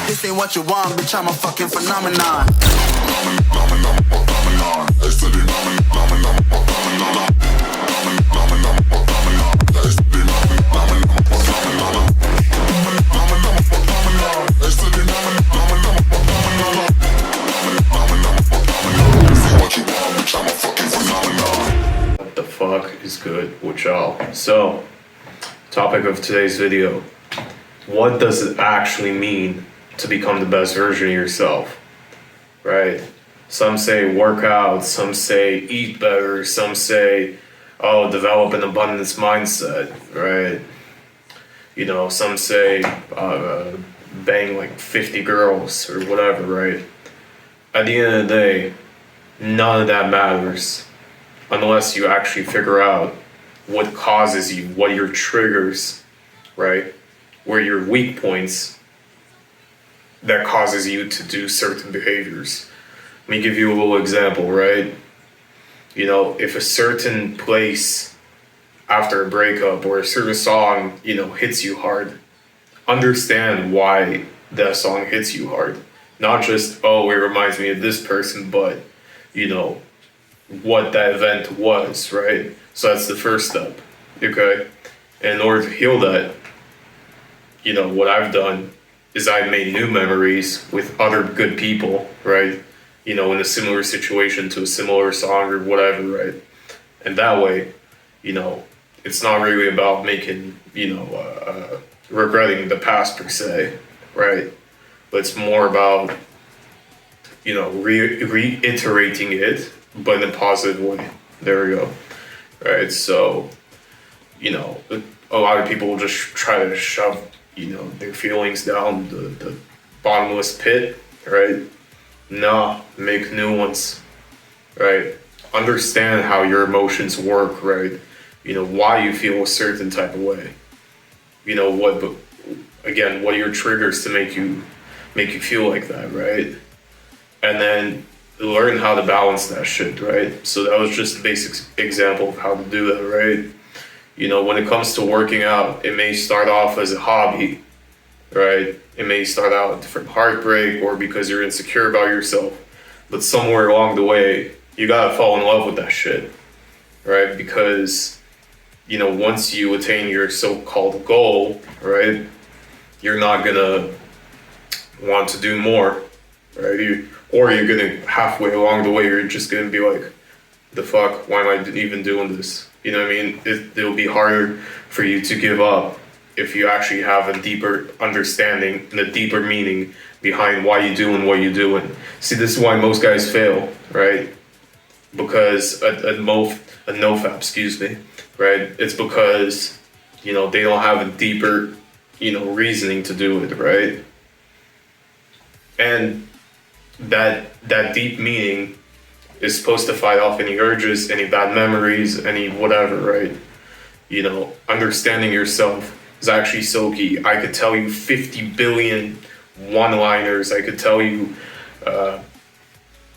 This ain't what you want, bitch, I'm a fucking phenomenon. What the fuck is good with y'all? So, topic of today's video. What does it actually mean to become the best version of yourself? Right? Some say work out, some say eat better, some say, oh, develop an abundance mindset, right? You know, some say bang like 50 girls or whatever, right? At the end of the day, none of that matters unless you actually figure out what causes you, what are your triggers, right? Where your weak points that causes you to do certain behaviors. Let me give you a little example, right? You know, if a certain place after a breakup or a certain song, you know, hits you hard, understand why that song hits you hard. Not just, oh, it reminds me of this person, but, you know, what that event was, right? So that's the first step, okay? And in order to heal that, you know, what I've done is I've made new memories with other good people, right? You know, in a similar situation to a similar song or whatever, right? And that way, you know, it's not really about making, you know, regretting the past per se, right? But it's more about, you know, reiterating it, but in a positive way. There we go. Right? So, you know, a lot of people will just try to shove, you know, their feelings down the bottomless pit, right? Nah, make new ones, right? Understand how your emotions work, right? You know, why you feel a certain type of way. You know, what are your triggers to make you feel like that, right? And then learn how to balance that shit, right? So that was just a basic example of how to do that, right? You know, when it comes to working out, it may start off as a hobby, right? It may start out from heartbreak or because you're insecure about yourself. But somewhere along the way, you gotta fall in love with that shit, right? Because, you know, once you attain your so-called goal, right, you're not gonna want to do more, right? Or you're gonna halfway along the way, you're just gonna be like, the fuck, why am I even doing this? You know what I mean? It'll be harder for you to give up if you actually have a deeper understanding and a deeper meaning behind why you're doing what you're doing. See, this is why most guys fail, right? Because a nofap, excuse me, right? It's because, you know, they don't have a deeper, you know, reasoning to do it, right? And that deep meaning is supposed to fight off any urges, any bad memories, any whatever, right? You know, understanding yourself is actually so key. I could tell you 50 billion one-liners. I could tell you,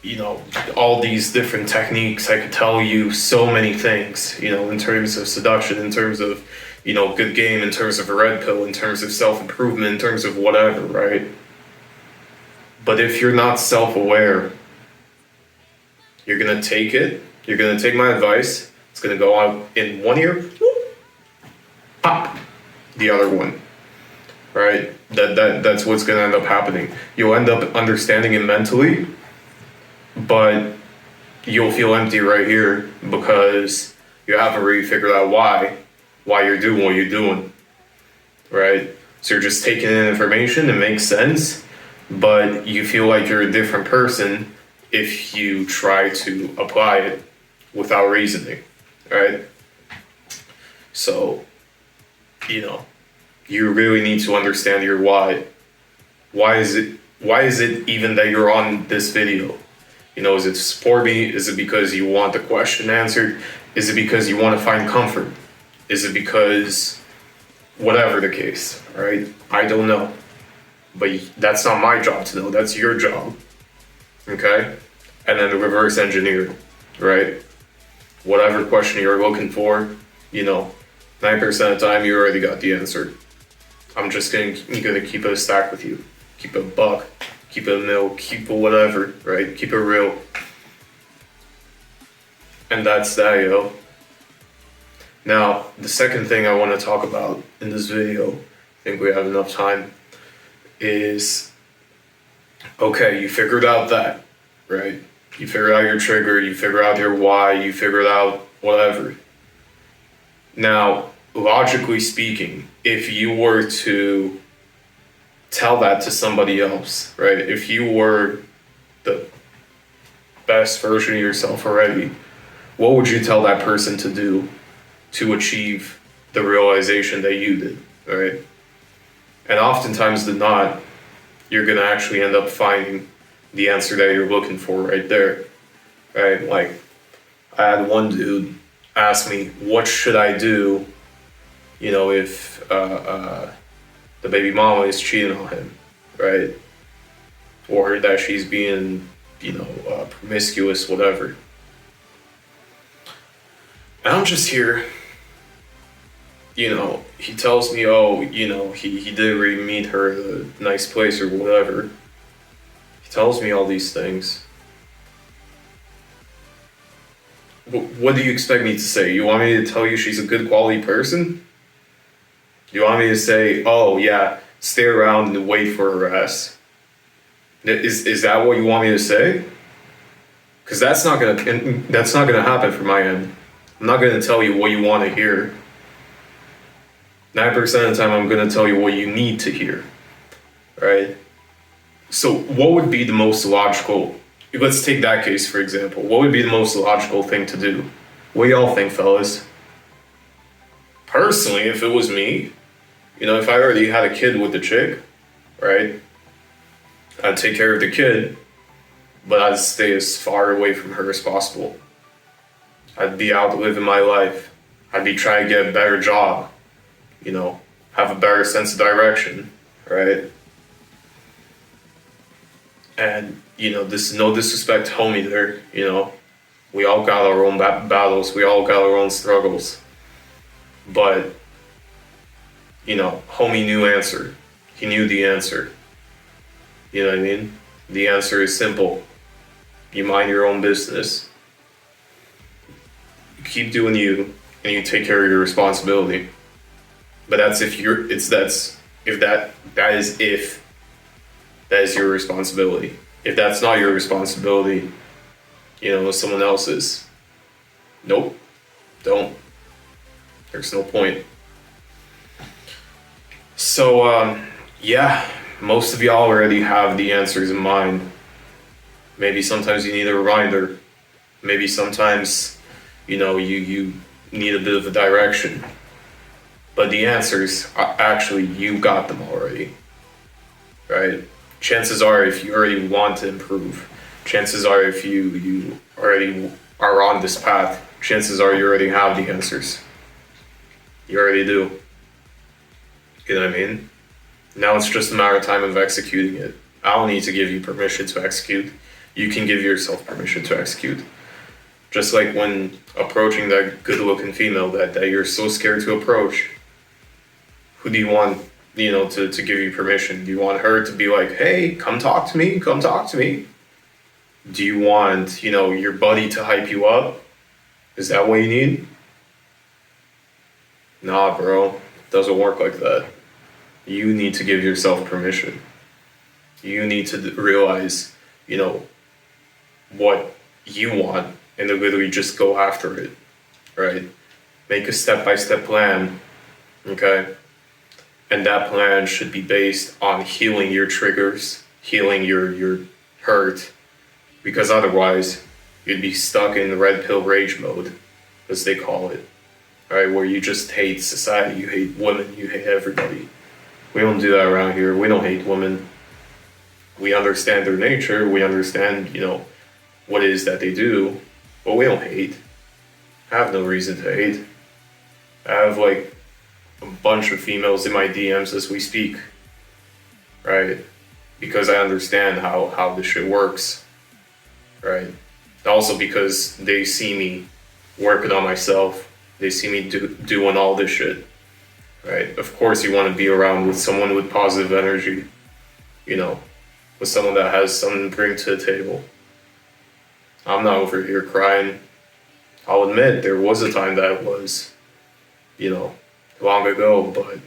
you know, all these different techniques. I could tell you so many things, you know, in terms of seduction, in terms of, you know, good game, in terms of a red pill, in terms of self-improvement, in terms of whatever, right? But if you're not self-aware, you're going to take it, you're going to take my advice, it's going to go out in one ear, whoop, pop, the other one, right? That's what's going to end up happening. You'll end up understanding it mentally, but you'll feel empty right here because you haven't really figured out why you're doing what you're doing, right? So you're just taking in information, it makes sense, but you feel like you're a different person if you try to apply it without reasoning, right? So, you know, you really need to understand your why. Why is it even that you're on this video? You know, is it to support me? Is it because you want the question answered? Is it because you want to find comfort? Is it because whatever the case, right? I don't know. But that's not my job to know. That's your job. Okay? And then the reverse engineer, right? Whatever question you're looking for, you know, 9% of the time you already got the answer. I'm just gonna keep it a stack with you. keep it a buck, keep it a mil, keep it whatever, right? Keep it real. And that's that, yo. Now, the second thing I want to talk about in this video, I think we have enough time, is, okay, you figured out that, right? You figured out your trigger, you figured out your why, you figured out whatever. Now, logically speaking, if you were to tell that to somebody else, right? If you were the best version of yourself already, what would you tell that person to do to achieve the realization that you did, right? And oftentimes than not, you're gonna actually end up finding the answer that you're looking for right there, right? Like, I had one dude ask me, what should I do, you know, if the baby mama is cheating on him, right? Or that she's being, you know, promiscuous, whatever. And I'm just here, you know, he tells me, oh, you know, he did really meet her at a nice place or whatever. He tells me all these things. What do you expect me to say? You want me to tell you she's a good quality person? You want me to say, oh yeah, stay around and wait for her ass? Is that what you want me to say? Because that's not gonna happen from my end. I'm not gonna tell you what you want to hear. 9% of the time, I'm gonna tell you what you need to hear, right? So, what would be the most logical? Let's take that case for example. What would be the most logical thing to do? What do y'all think, fellas? Personally, if it was me, you know, if I already had a kid with the chick, right? I'd take care of the kid, but I'd stay as far away from her as possible. I'd be out living my life. I'd be trying to get a better job, you know, have a better sense of direction, right? And, you know, this is no disrespect to homie there, you know. We all got our own battles. We all got our own struggles. But, you know, homie knew answer. He knew the answer. You know what I mean? The answer is simple. You mind your own business. You keep doing you, and you take care of your responsibility. But that's if that is your responsibility. If that's not your responsibility, you know, someone else's. Nope. Don't. There's no point. So, yeah, most of y'all already have the answers in mind. Maybe sometimes you need a reminder. Maybe sometimes, you know, you need a bit of a direction. But the answers, actually, you got them already, right? Chances are, if you already want to improve, chances are if you already are on this path, chances are you already have the answers. You already do. You know what I mean? Now it's just a matter of time of executing it. I don't need to give you permission to execute. You can give yourself permission to execute. Just like when approaching that good-looking female that you're so scared to approach, who do you want, you know, to give you permission? Do you want her to be like, hey, come talk to me, come talk to me? Do you want, you know, your buddy to hype you up? Is that what you need? Nah, bro, it doesn't work like that. You need to give yourself permission. You need to realize, you know, what you want and then literally just go after it, right? Make a step-by-step plan, okay? And that plan should be based on healing your triggers, healing your hurt, because otherwise you'd be stuck in the red pill rage mode, as they call it, right? Where you just hate society, you hate women, you hate everybody. We don't do that around here. We don't hate women. We understand their nature. We understand, you know, what it is that they do, but we don't hate. I have no reason to hate. I have like a bunch of females in my DMs as we speak, right? Because I understand how this shit works, right? Also because they see me working on myself. They see me doing all this shit, right? Of course you want to be around with someone with positive energy. with someone that has something to bring to the table. I'm not over here crying. I'll admit there was a time that it was, long ago, but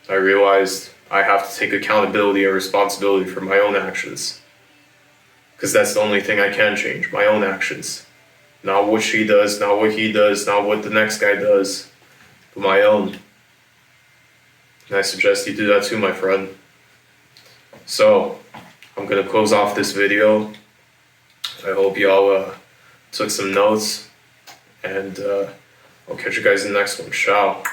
I realized I have to take accountability and responsibility for my own actions. Because that's the only thing I can change, my own actions. Not what she does, not what he does, not what the next guy does, but my own. And I suggest you do that too, my friend. So, I'm gonna close off this video. I hope y'all took some notes, and I'll catch you guys in the next one. Ciao.